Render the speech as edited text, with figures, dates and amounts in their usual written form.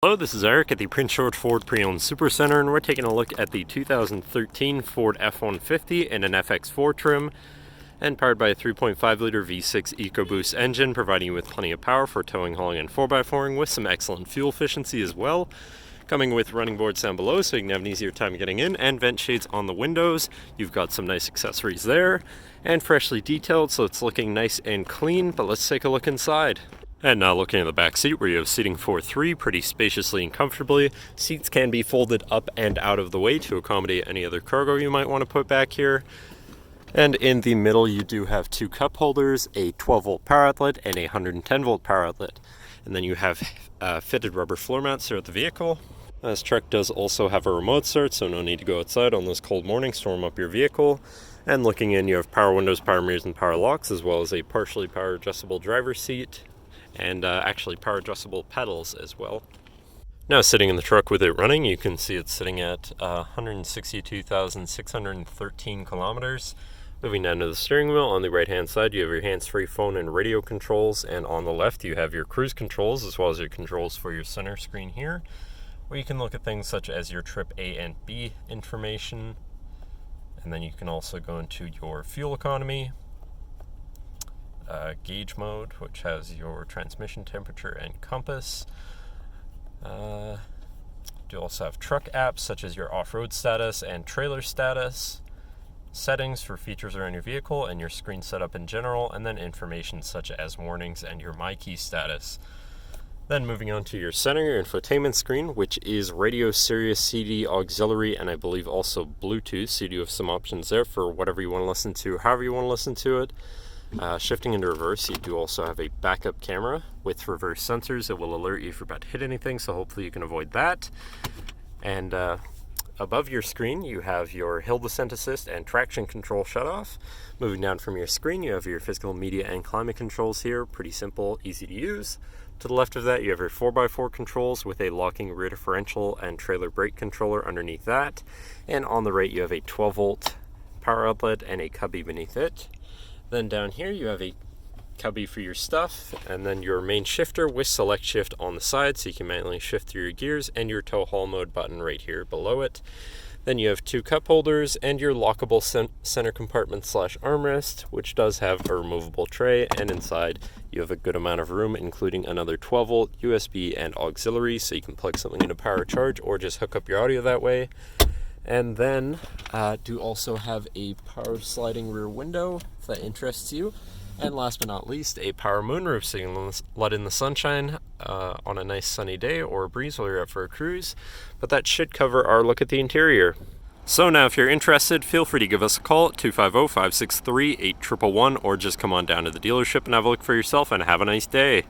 Hello, this is Eric at the Prince George Ford Pre-Owned Supercentre, and we're taking a look at the 2013 Ford F-150 in an FX4 trim and powered by a 3.5-liter V6 EcoBoost engine, providing you with plenty of power for towing, hauling, and 4x4ing with some excellent fuel efficiency as well. Coming with running boards down below so you can have an easier time getting in, and vent shades on the windows. You've got some nice accessories there and freshly detailed, so it's looking nice and clean. But let's take a look inside. And now looking at the back seat, where you have seating for three pretty spaciously and comfortably. Seats can be folded up and out of the way to accommodate any other cargo you might want to put back here. And in the middle you do have two cup holders, a 12-volt power outlet, and a 110-volt power outlet. And then you have fitted rubber floor mats throughout the vehicle. This truck does also have a remote start, so no need to go outside on this cold morning to warm up your vehicle. And looking in, you have power windows, power mirrors, and power locks, as well as a partially power adjustable driver's seat. And actually power adjustable pedals as well. Now sitting in the truck with it running, you can see it's sitting at 162,613 kilometers. Moving down to the steering wheel, on the right hand side you have your hands-free phone and radio controls, and on the left you have your cruise controls as well as your controls for your center screen here, where you can look at things such as your trip A and B information. And then you can also go into your fuel economy, gauge mode, which has your transmission temperature and compass. You also have truck apps such as your off-road status and trailer status, settings for features around your vehicle and your screen setup in general, and then information such as warnings and your MyKey status. Then moving on to your center, your infotainment screen, which is radio, Sirius, CD, auxiliary, and I believe also Bluetooth, so you do have some options there for whatever you want to listen to, however you want to listen to it. Shifting into reverse, you do also have a backup camera with reverse sensors that will alert you if you're about to hit anything, so hopefully you can avoid that. And above your screen, you have your hill descent assist and traction control shutoff. Moving down from your screen, you have your physical, media, and climate controls here. Pretty simple, easy to use. To the left of that, you have your 4x4 controls with a locking rear differential and trailer brake controller underneath that. And on the right, you have a 12-volt power outlet and a cubby beneath it. Then down here you have a cubby for your stuff, and then your main shifter with SelectShift on the side so you can manually shift through your gears, and your tow haul mode button right here below it. Then you have two cup holders and your lockable center compartment / armrest, which does have a removable tray, and inside you have a good amount of room, including another 12-volt USB and auxiliary, so you can plug something into power charge or just hook up your audio that way. And then do also have a power sliding rear window if that interests you. And last but not least, a power moonroof so you can let in the sunshine on a nice sunny day or a breeze while you're out for a cruise. But that should cover our look at the interior. So now if you're interested, feel free to give us a call at 250-563-8111 or just come on down to the dealership and have a look for yourself, and have a nice day.